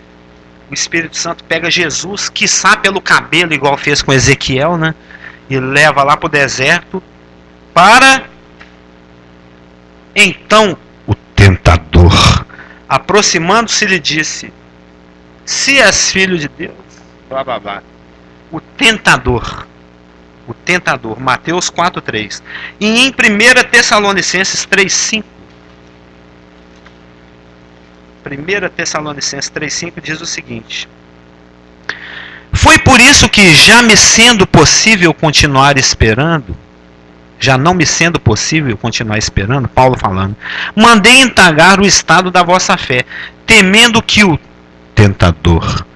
o Espírito Santo pega Jesus, quiçá pelo cabelo, igual fez com Ezequiel, né? E leva lá para o deserto para... Então o tentador, aproximando-se, lhe disse: se és filho de Deus, blá blá blá. O tentador, Mateus 4:3. E em 1 Tessalonicenses 3:5, 1 Tessalonicenses 3:5 diz o seguinte: foi por isso que, já me sendo possível continuar esperando, já não me sendo possível continuar esperando, Paulo falando, mandei indagar o estado da vossa fé, temendo que o tentador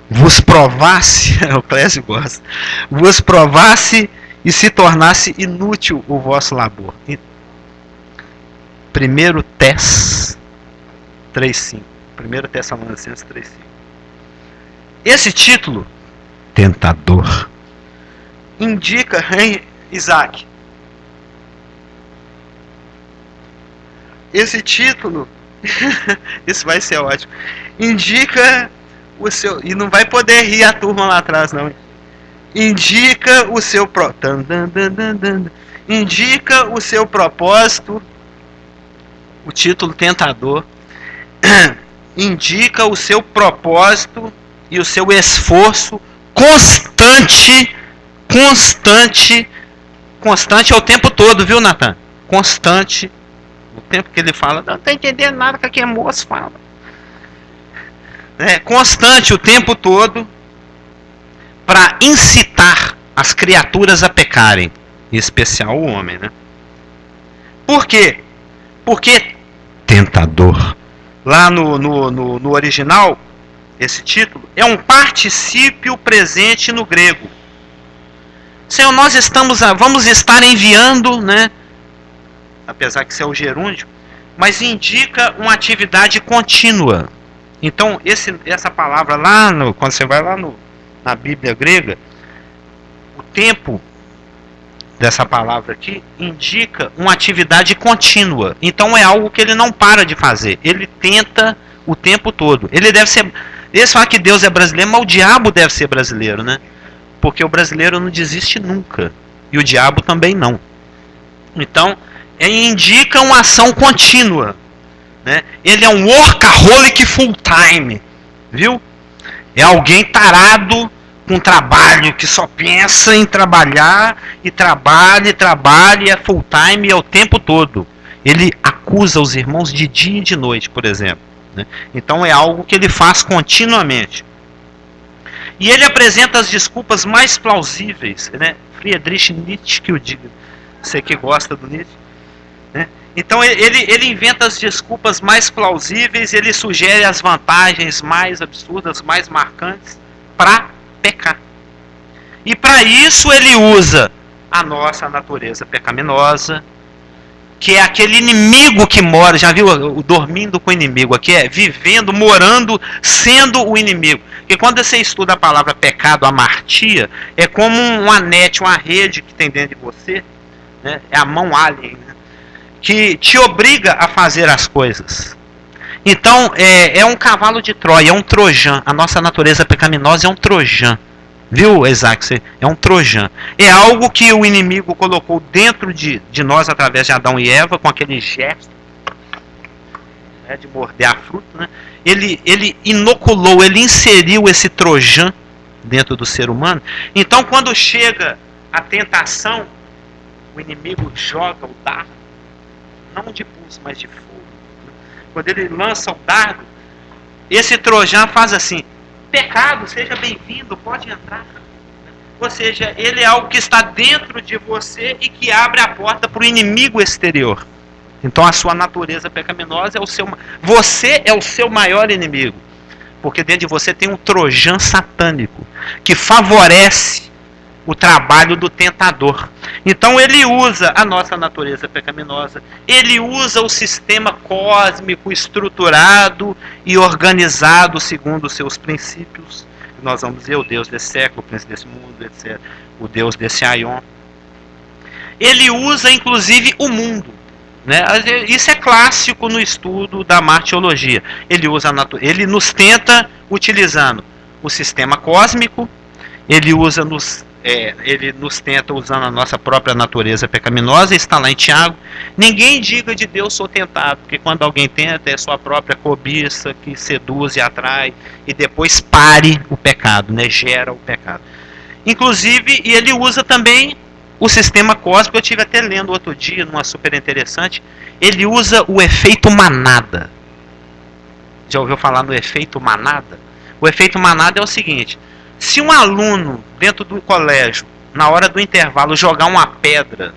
vos provasse, o Clésio gosta, vos provasse e se tornasse inútil o vosso labor. 1 3:5. 1 Tessalonicenses 3:5. Esse título, tentador, indica, hein, Isaac? Esse título Isso vai ser ótimo. Indica o seu... E não vai poder rir a turma lá atrás, não. Indica o seu... Indica o seu propósito. O título tentador. Indica o seu propósito e o seu esforço constante. Constante é o tempo todo, viu, Natan? Constante. O tempo que ele fala, não estou entendendo nada que aquele moço fala. Constante o tempo todo para incitar as criaturas a pecarem, em especial o homem, né? Por quê? Porque tentador. Lá no original, esse título é um particípio presente no grego. Senhor, nós vamos estar enviando, né? Apesar que isso é o gerúndio, mas indica uma atividade contínua. Então, essa palavra lá, quando você vai lá na Bíblia grega, o tempo dessa palavra aqui indica uma atividade contínua. Então, é algo que ele não para de fazer. Ele tenta o tempo todo. Ele deve ser... Eles falam que Deus é brasileiro, mas o diabo deve ser brasileiro, né? Porque o brasileiro não desiste nunca. E o diabo também não. Então, indica uma ação contínua, né? Ele é um workaholic full time, viu? É alguém tarado com trabalho, que só pensa em trabalhar e trabalha, é full time, é o tempo todo. Ele acusa os irmãos de dia e de noite, por exemplo, né? Então é algo que ele faz continuamente. E ele apresenta as desculpas mais plausíveis, né? Friedrich Nietzsche, que eu digo, você que gosta do Nietzsche, né? Então ele inventa as desculpas mais plausíveis, ele sugere as vantagens mais absurdas, mais marcantes para pecar. E para isso ele usa a nossa natureza pecaminosa, que é aquele inimigo que mora, já viu o dormindo com o inimigo, aqui é vivendo, morando, sendo o inimigo. Porque quando você estuda a palavra pecado, amartia, é como uma net, uma rede que tem dentro de você, né? É a mão alien, né? Que te obriga a fazer as coisas. Então, é um cavalo de Troia, é um trojan. A nossa natureza pecaminosa é um trojan. Viu, Isaac? É um trojan. É algo que o inimigo colocou dentro de nós através de Adão e Eva, com aquele gesto, né, de morder a fruta, né? Ele inoculou, ele inseriu esse trojan dentro do ser humano. Então, quando chega a tentação, o inimigo joga o dardo, não de pulso, mas de fogo. Quando ele lança o dardo, esse trojan faz assim: pecado, seja bem-vindo, pode entrar. Ou seja, ele é algo que está dentro de você e que abre a porta para o inimigo exterior. Então a sua natureza pecaminosa você é o seu maior inimigo. Porque dentro de você tem um trojan satânico que favorece o trabalho do tentador. Então ele usa a nossa natureza pecaminosa, ele usa o sistema cósmico estruturado e organizado segundo os seus princípios. Nós vamos dizer o Deus desse século, o príncipe desse mundo, etc. O Deus desse Aion. Ele usa inclusive o mundo, né? Isso é clássico no estudo da martiologia. Ele nos tenta utilizando o sistema cósmico, ele nos tenta usando a nossa própria natureza pecaminosa. Está lá em Tiago: ninguém diga de Deus sou tentado, porque quando alguém tenta é sua própria cobiça que seduz e atrai e depois pare o pecado, né? Gera o pecado. Inclusive, e ele usa também o sistema cósmico. Eu estive até lendo outro dia, numa super interessante, ele usa o efeito manada. Já ouviu falar no efeito manada? O efeito manada é o seguinte: se um aluno dentro do colégio, na hora do intervalo, jogar uma pedra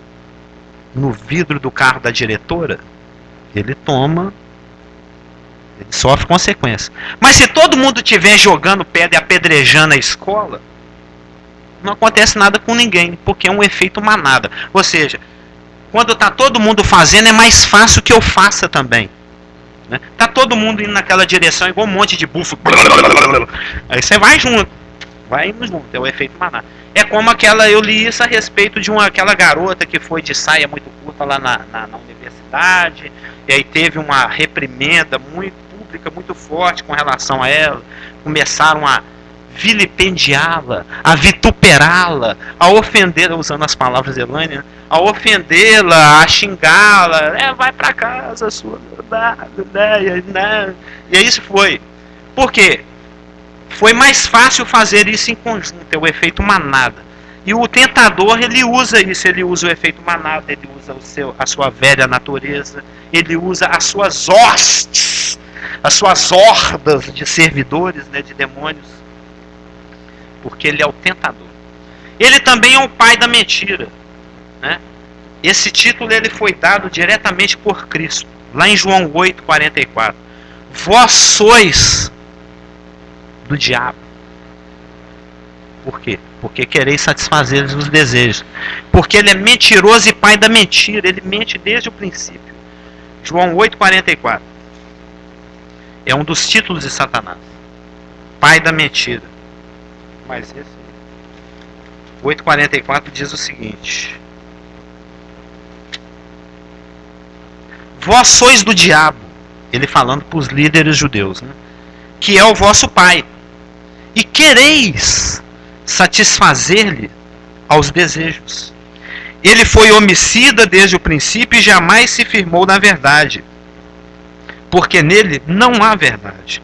no vidro do carro da diretora, ele sofre consequências. Mas se todo mundo estiver jogando pedra e apedrejando a escola, não acontece nada com ninguém, porque é um efeito manada. Ou seja, quando está todo mundo fazendo, é mais fácil que eu faça também. Está todo mundo indo naquela direção, igual um monte de bufo. Aí você vai junto. Vai indo junto, é o efeito manada. É como eu li isso a respeito de aquela garota que foi de saia muito curta lá na universidade. cidade, e aí teve uma reprimenda muito pública, muito forte com relação a ela. Começaram a vilipendiá-la, a vituperá-la, a ofendê-la, usando as palavras de Elaine, a ofendê-la, a xingá-la, vai para casa sua, e aí isso foi. Por quê? Foi mais fácil fazer isso em conjunto, é o efeito manada. E o tentador, ele usa isso, ele usa o efeito manada, ele usa a sua velha natureza, ele usa as suas hostes, as suas hordas de servidores, né, de demônios, porque ele é o tentador. Ele também é o pai da mentira, né? Esse título ele foi dado diretamente por Cristo, lá em João 8:44. Vós sois do diabo. Por quê? Porque quereis satisfazer os desejos. Porque ele é mentiroso e pai da mentira. Ele mente desde o princípio. João 8:44. É um dos títulos de Satanás. Pai da mentira. Mas esse 8:44 diz o seguinte: vós sois do diabo. Ele falando para os líderes judeus, né? Que é o vosso pai. E quereis satisfazer-lhe aos desejos. Ele foi homicida desde o princípio e jamais se firmou na verdade, porque nele não há verdade.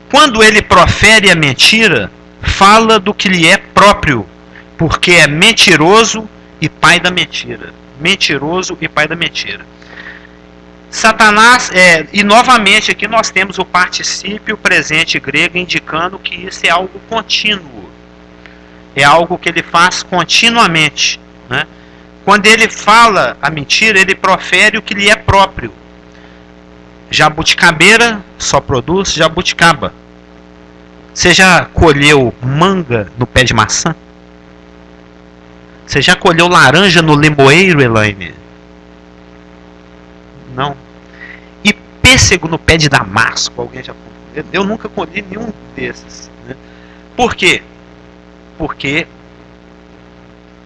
Quando ele profere a mentira, fala do que lhe é próprio, porque é mentiroso e pai da mentira. Mentiroso e pai da mentira. Satanás, e novamente aqui nós temos o particípio presente grego indicando que isso é algo contínuo. É algo que ele faz continuamente, né? Quando ele fala a mentira, ele profere o que lhe é próprio. Jabuticabeira só produz jabuticaba. Você já colheu manga no pé de maçã? Você já colheu laranja no limoeiro, Elaine? Não. E pêssego no pé de damasco? Alguém já colheu? Eu nunca colhi nenhum desses, né? Por quê? Porque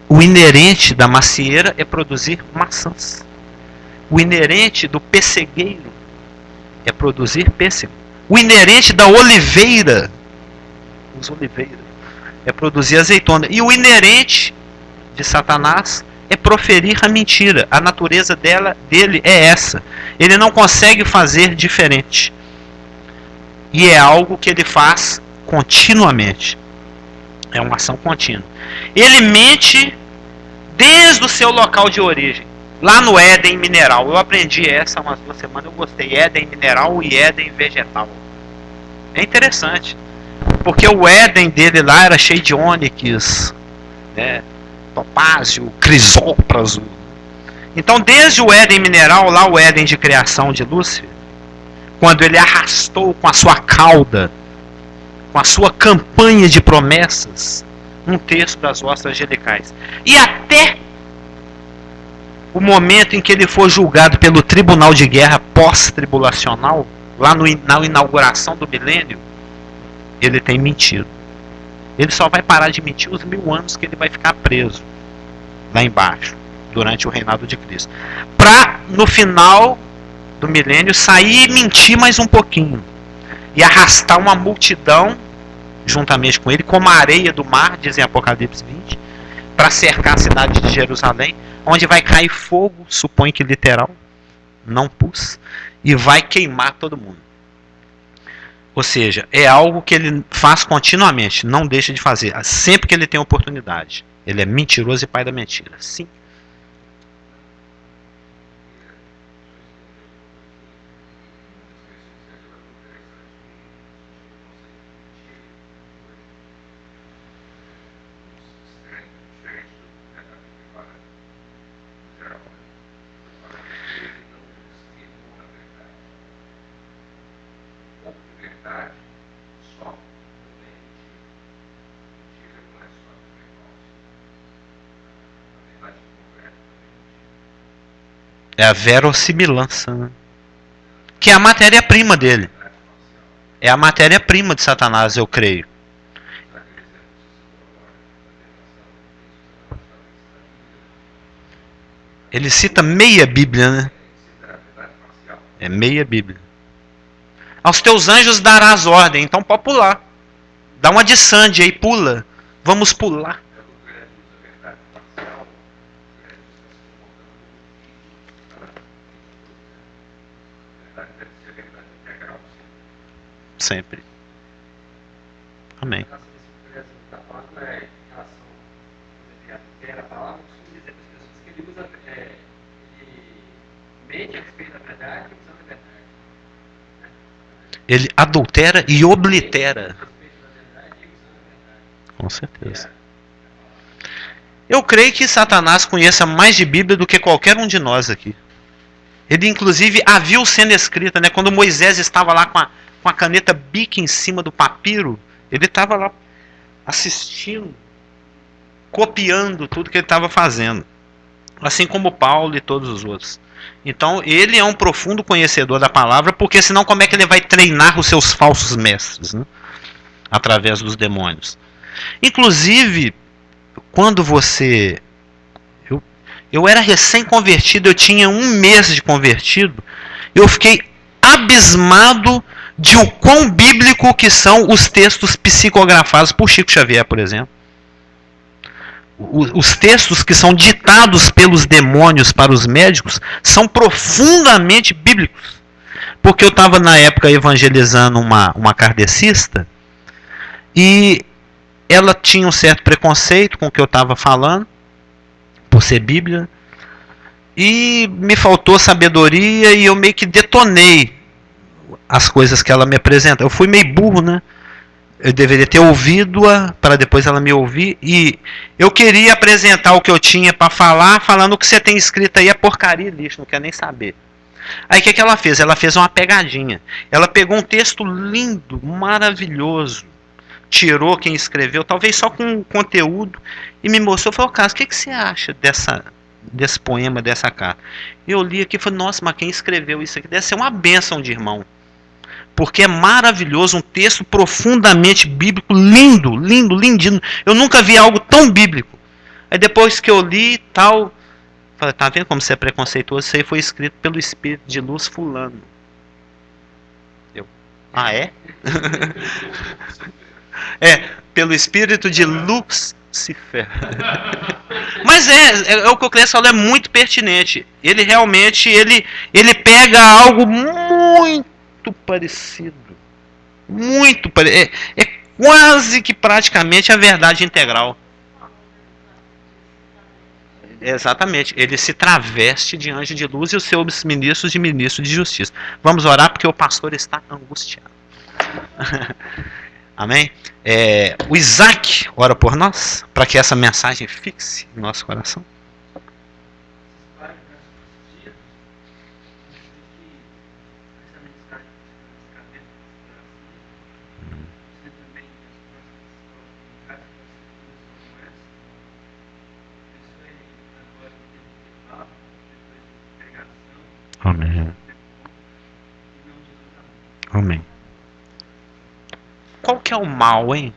o inerente da macieira é produzir maçãs. O inerente do pessegueiro é produzir pêssego. O inerente da oliveira, os oliveiras, é produzir azeitona. E o inerente de Satanás é proferir a mentira. A natureza dele é essa. Ele não consegue fazer diferente. E é algo que ele faz continuamente. É uma ação contínua. Ele mente desde o seu local de origem. Lá no Éden mineral. Eu aprendi essa há umas 2 semanas. Eu gostei. Éden mineral e Éden vegetal. É interessante. Porque o Éden dele lá era cheio de ônix, né? Topázio, crisópraso. Então desde o Éden mineral, lá o Éden de criação de Lúcifer, quando ele arrastou com a sua cauda, com a sua campanha de promessas, um terço das hostes angelicais. E até o momento em que ele for julgado pelo tribunal de guerra pós-tribulacional, lá na inauguração do milênio, ele tem mentido. Ele só vai parar de mentir os 1000 anos que ele vai ficar preso lá embaixo, durante o reinado de Cristo. Para, no final do milênio, sair e mentir mais um pouquinho. E arrastar uma multidão juntamente com ele, como a areia do mar, diz em Apocalipse 20, para cercar a cidade de Jerusalém, onde vai cair fogo, supõe que literal, não pus, e vai queimar todo mundo. Ou seja, é algo que ele faz continuamente, não deixa de fazer, sempre que ele tem oportunidade. Ele é mentiroso e pai da mentira. Sim. É a verossimilhança, né? Que é a matéria-prima dele. É a matéria-prima de Satanás, eu creio. Ele cita meia Bíblia, né? É meia Bíblia. Aos teus anjos darás ordem, então pode pular. Dá uma de Sandy aí, pula. Vamos pular. Sempre. Amém. Ele adultera e oblitera. Com certeza. Eu creio que Satanás conheça mais de Bíblia do que qualquer um de nós aqui. Ele inclusive a viu sendo escrita, né? Quando Moisés estava lá com a caneta Bic em cima do papiro, ele estava lá assistindo, copiando tudo que ele estava fazendo. Assim como Paulo e todos os outros. Então ele é um profundo conhecedor da palavra, porque senão como é que ele vai treinar os seus falsos mestres, né? Através dos demônios. Inclusive, quando você... Eu era recém-convertido, eu tinha 1 mês de convertido, eu fiquei abismado de o quão bíblico que são os textos psicografados por Chico Xavier, por exemplo. Os textos que são ditados pelos demônios para os médicos são profundamente bíblicos. Porque eu estava na época evangelizando uma kardecista e ela tinha um certo preconceito com o que eu estava falando, por ser Bíblia, e me faltou sabedoria e eu meio que detonei as coisas que ela me apresenta. Eu fui meio burro, né? Eu deveria ter ouvido-a para depois ela me ouvir. E eu queria apresentar o que eu tinha para falar, falando o que você tem escrito aí é porcaria, lixo, não quer nem saber. Aí o que ela fez? Ela fez uma pegadinha. Ela pegou um texto lindo, maravilhoso, tirou quem escreveu, talvez só com conteúdo, e me mostrou. Falou, Carlos, o que você acha desse poema, dessa carta? Eu li aqui e falei, nossa, mas quem escreveu isso aqui deve ser uma bênção de irmão. Porque é maravilhoso, um texto profundamente bíblico, lindo, lindo, lindinho. Eu nunca vi algo tão bíblico. Aí depois que eu li e tal, falei, tá vendo como você é preconceituoso? Isso aí foi escrito pelo Espírito de Luz fulano. Eu, ah, é? É, pelo Espírito de Lucifer. Mas é o que o Cleiton falou, é muito pertinente. Ele realmente, ele pega algo muito parecido. Muito parecido. É quase que praticamente a verdade integral. Exatamente. Ele se traveste de anjo de luz e os seus ministros de ministro de justiça. Vamos orar porque o pastor está angustiado. Amém? O Isaac ora por nós, para que essa mensagem fixe em nosso coração. Amém. Amém. Qual que é o mal, hein?